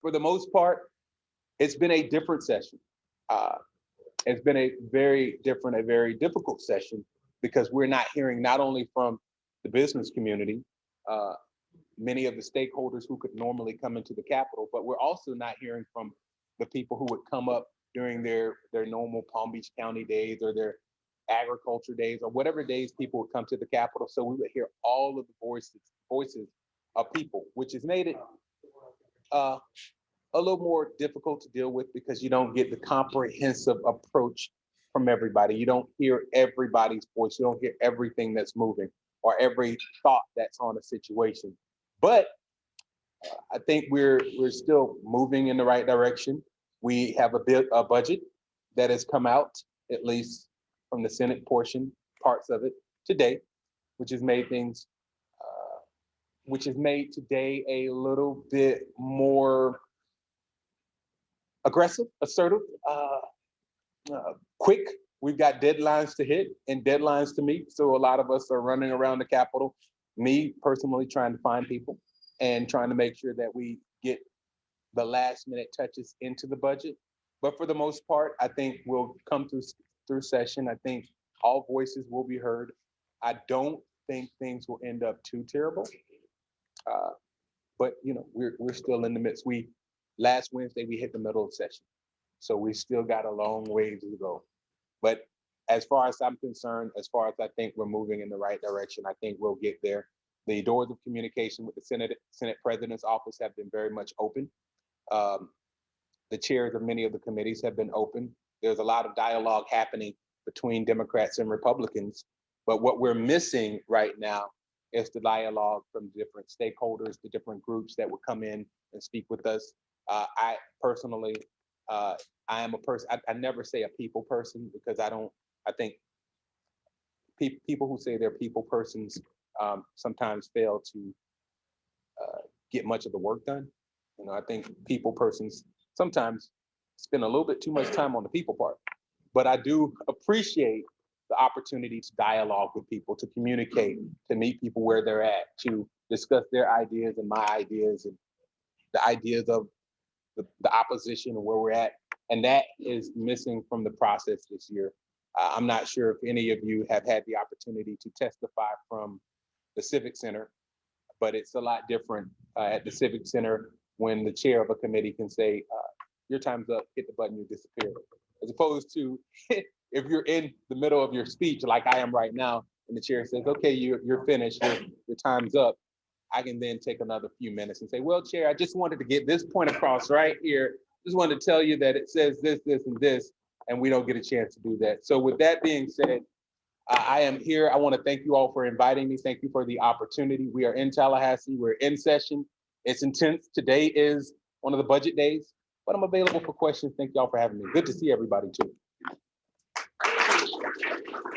For the most part, it's been a different session. Uh, it's been a very different, a very difficult session because we're not hearing not only from the business community, uh, many of the stakeholders who could normally come into the Capitol, but we're also not hearing from the people who would come up during their normal Palm Beach County days or their agriculture days or whatever days people would come to the Capitol. So we would hear all of the voices of people, which has made it uh, a little more difficult to deal with because you don't get the comprehensive approach from everybody. You don't hear everybody's voice. You don't hear everything that's moving or every thought that's on a situation. But I think we're still moving in the right direction. We have a budget that has come out, at least from the Senate portion, parts of it today, which has made things, which has made today a little bit more aggressive, assertive, quick. We've got deadlines to hit and deadlines to meet. So a lot of us are running around the Capitol, me personally trying to find people and trying to make sure that we get the last minute touches into the budget. But for the most part, I think we'll come through session. I think all voices will be heard. I don't think things will end up too terrible. Uh, but you know, we're still in the midst. We last Wednesday we hit the middle of session. So we still got a long ways to go. But as far as I'm concerned, as far as I think we're moving in the right direction, I think we'll get there. The doors of communication with the Senate President's office have been very much open. Um, the chairs of many of the committees have been open. There's a lot of dialogue happening between Democrats and Republicans. But what we're missing right now is the dialogue from different stakeholders, the different groups that would come in and speak with us. I personally, uh, I am a person, I never say a people person because I think people who say they're people persons sometimes fail to get much of the work done. You know, I think people persons sometimes spend a little bit too much time on the people part. But I do appreciate the opportunity to dialogue with people, to communicate, to meet people where they're at, to discuss their ideas and my ideas and the ideas of the opposition and where we're at. And that is missing from the process this year. I'm not sure if any of you have had the opportunity to testify from the Civic Center, but it's a lot different at the Civic Center when the chair of a committee can say, your time's up, hit the button, you disappear. As opposed to if you're in the middle of your speech, like I am right now, and the chair says, okay, you're finished, your time's up, I can then take another few minutes and say, well, chair, I just wanted to get this point across right here. Just wanted to tell you that it says this, this, and this, and we don't get a chance to do that. So with that being said, I am here. I want to thank you all for inviting me. Thank you for the opportunity. We are in Tallahassee. We're in session. It's intense. Today is one of the budget days, but I'm available for questions. Thank y'all for having me. Good to see everybody too.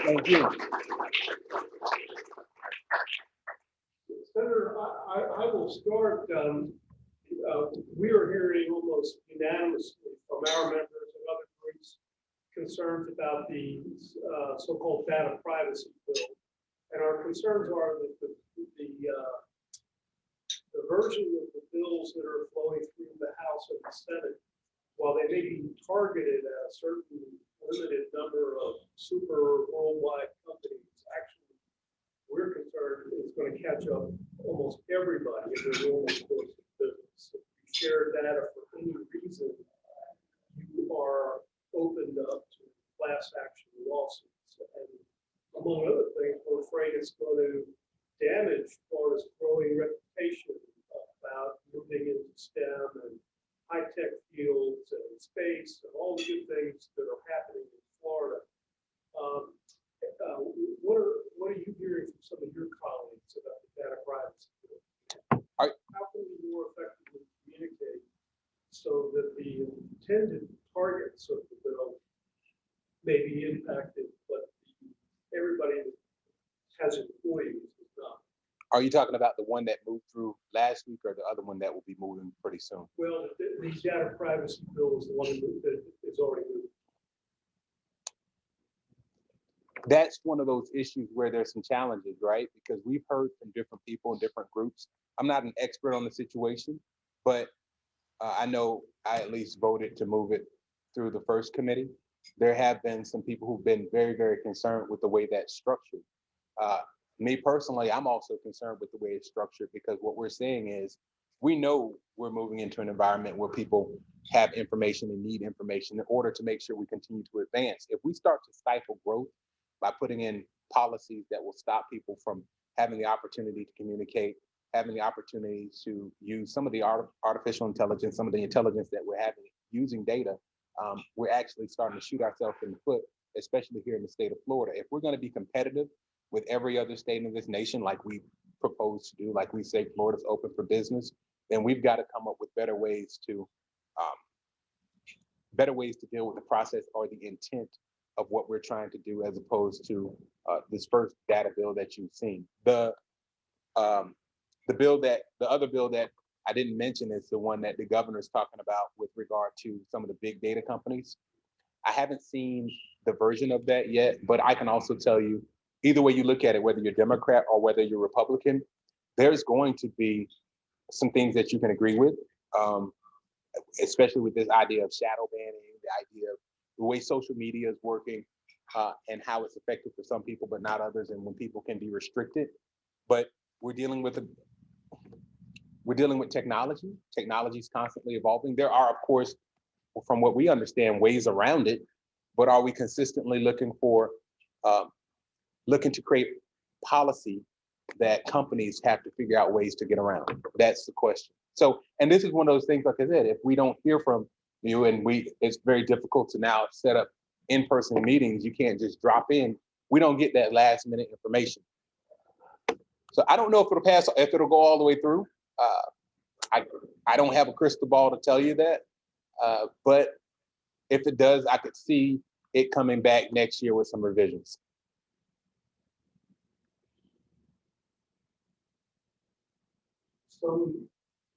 Thank you. Senator, I will start. We are hearing almost unanimously from our members and other groups concerns about the so-called data privacy bill. And our concerns are that the version of the bills that are flowing through the House and the Senate, while they may be targeted at a certain limited number of super worldwide companies, actually, we're concerned it's going to catch up almost everybody in their normal course of business. If you share data for any reason, you are opened up to class action lawsuits. And among other things, we're afraid it's going to damage Florida's growing reputation about moving into STEM and high-tech fields and space and all the good things that are happening in Florida. What are you hearing from some of your colleagues about the data privacy bill? How can we more effectively communicate so that the intended targets of the bill may be impacted, but everybody that has employees is not? Are you talking about the one that moved through last week or the other one that will be moving pretty soon? Well, the data privacy bill is the one that is already moved. That's one of those issues where there's some challenges, right? Because we've heard from different people in different groups. I'm not an expert on the situation, but I know I at least voted to move it through the first committee. There have been some people who've been very, very concerned with the way that's structured. Uh, Me personally, I'm also concerned with the way it's structured because what we're seeing is we know we're moving into an environment where people have information and need information in order to make sure we continue to advance. If we start to stifle growth by putting in policies that will stop people from having the opportunity to communicate, having the opportunity to use some of the artificial intelligence, some of the intelligence that we're having using data, we're actually starting to shoot ourselves in the foot, especially here in the state of Florida. If we're going to be competitive with every other state in this nation, like we propose to do, like we say Florida's open for business, then we've got to come up with um, better ways to deal with the process or the intent of what we're trying to do, as opposed to this first data bill that you've seen. Um, the other bill that I didn't mention is the one that the governor's talking about with regard to some of the big data companies. I haven't seen the version of that yet, but I can also tell you, either way you look at it, whether you're Democrat or whether you're Republican, there's going to be some things that you can agree with, um, especially with this idea of shadow banning, the idea of the way social media is working, and how it's effective for some people but not others, and when people can be restricted. But we're dealing with a we're dealing with technology. Technology is constantly evolving. There are, of course, from what we understand, ways around it, but are we consistently um, looking to create policy that companies have to figure out ways to get around? That's the question. So, and this is one of those things, like I said, if we don't hear from you, and it's very difficult to now set up in-person meetings. You can't just drop in. We don't get that last minute information. So I don't know if it'll pass, if it'll go all the way through. Uh, I I don't have a crystal ball to tell you that, but if it does, I could see it coming back next year with some revisions. Some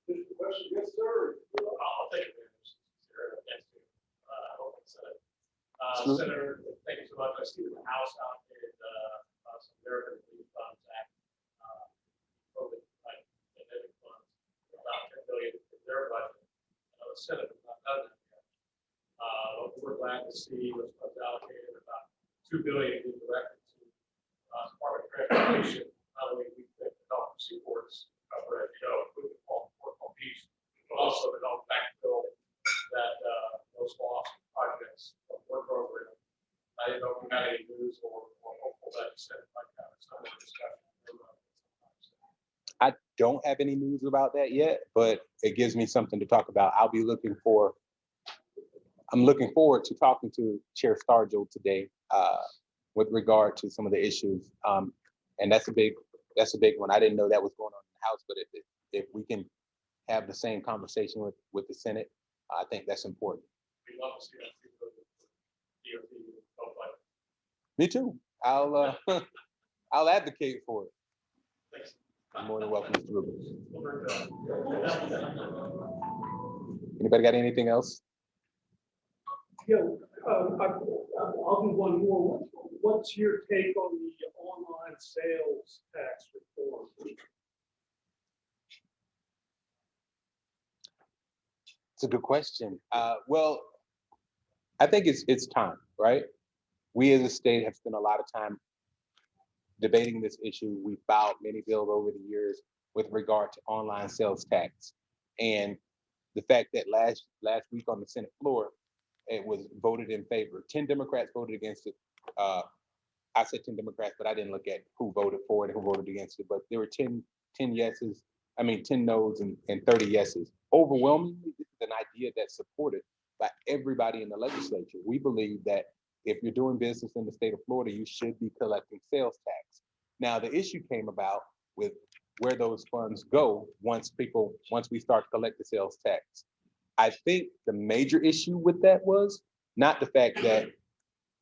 additional question, yes, sir. I'll take it. Next to, I don't think so. Senator, thank you so much. I see the House out there, some American Relief Funds Act, COVID, like, pandemic funds, about $10 billion in their budget. The Senate has not done that yet. But we're glad to see what's allocated, about $2 billion being directed to Department of Transportation. Not only we think the help seaports cover, including Port Beach, but also to help backfill that those lost projects of work program. I didn't know if we had any news or hopeful that it's like that. It's not a discussion. I don't have any news about that yet, but it gives me something to talk about. I'm looking forward to talking to Chair Stargell today with regard to some of the issues. And that's a big one. I didn't know that was going on in the House, but if we can have the same conversation with the Senate, I think that's important. We love to see that. Me too. I'll I'll advocate for it. Thanks. You're more than welcome, Mr. Rubin. Over to- Anybody got anything else? Yeah, I'll do one more. What's your take on the online sales tax reform? It's a good question. Well, I think it's time, right? We as a state have spent a lot of time debating this issue. We filed many bills over the years with regard to online sales tax. And the fact that last week on the Senate floor, it was voted in favor. 10 Democrats voted against it. I said 10 Democrats, but I didn't look at who voted for it and who voted against it. But there were 10 yeses, 10 noes and 30 yeses. Overwhelmingly, this is an idea that's supported by everybody in the legislature. We believe that if you're doing business in the state of Florida, you should be collecting sales tax. Now, the issue came about with where those funds go once we start to collect the sales tax. I think the major issue with that was not the fact that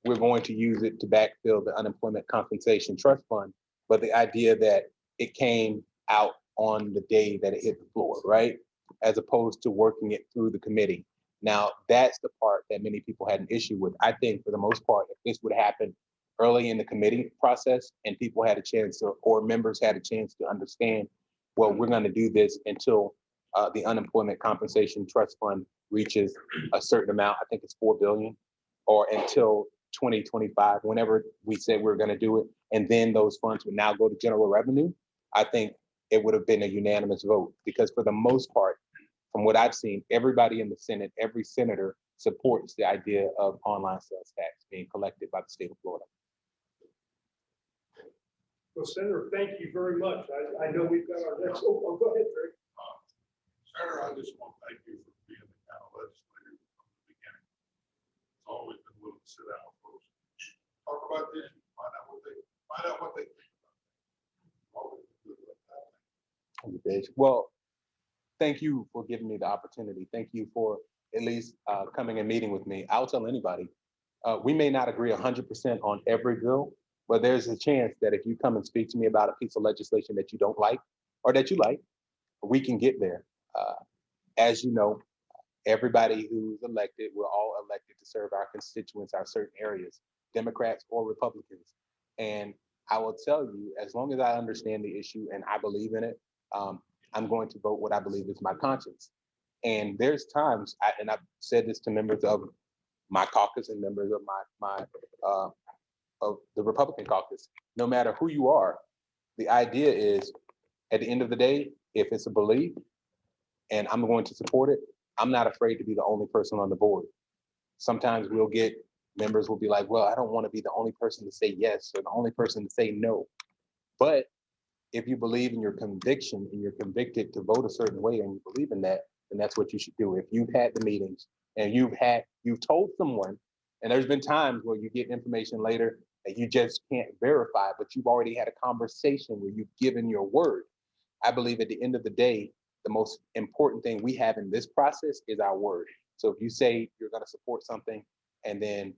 we're going to use it to backfill the unemployment compensation trust fund, but the idea that it came out on the day that it hit the floor, right? As opposed to working it through the committee. Now, that's the part that many people had an issue with. I think for the most part, if this would happen early in the committee process and people had a chance or members had a chance to understand, well, we're going to do this until the unemployment compensation trust fund reaches a certain amount, I think it's 4 billion, or until 2025, whenever we said we we're going to do it, and then those funds would now go to general revenue, I think it would have been a unanimous vote, because for the most part, from what I've seen, everybody in the Senate, every senator supports the idea of online sales tax being collected by the state of Florida. Well, Senator, thank you very much. I know we've got our next, go ahead, Rick. Senator, I just want to thank you for being the kind of legislator from the beginning. It's always been willing to sit down with folks, talk about this, find out what they think about it. Well, thank you for giving me the opportunity. Thank you for at least coming and meeting with me. I'll tell anybody, we may not agree 100% on every bill, but there's a chance that if you come and speak to me about a piece of legislation that you don't like or that you like, we can get there. As you know, everybody who's elected, we're all elected to serve our constituents, our certain areas, Democrats or Republicans. And I will tell you, as long as I understand the issue and I believe in it, I'm going to vote what I believe is my conscience. And there's times, and I've said this to members of my caucus and members of of the Republican caucus, no matter who you are, the idea is, at the end of the day, if it's a belief and I'm going to support it, I'm not afraid to be the only person on the board. Sometimes we'll get members will be like, well, I don't want to be the only person to say yes or the only person to say no. But if you believe in your conviction and you're convicted to vote a certain way and you believe in that, then that's what you should do. If you've had the meetings and you've told someone, and there's been times where you get information later that you just can't verify, but you've already had a conversation where you've given your word. I believe at the end of the day, the most important thing we have in this process is our word. So if you say you're going to support something and then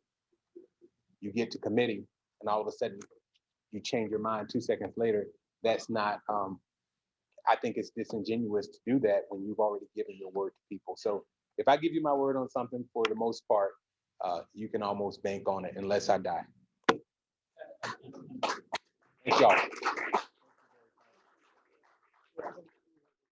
you get to committee and all of a sudden you change your mind 2 seconds later, that's not, I think it's disingenuous to do that when you've already given your word to people. So if I give you my word on something, for the most part, you can almost bank on it unless I die. Thank y'all.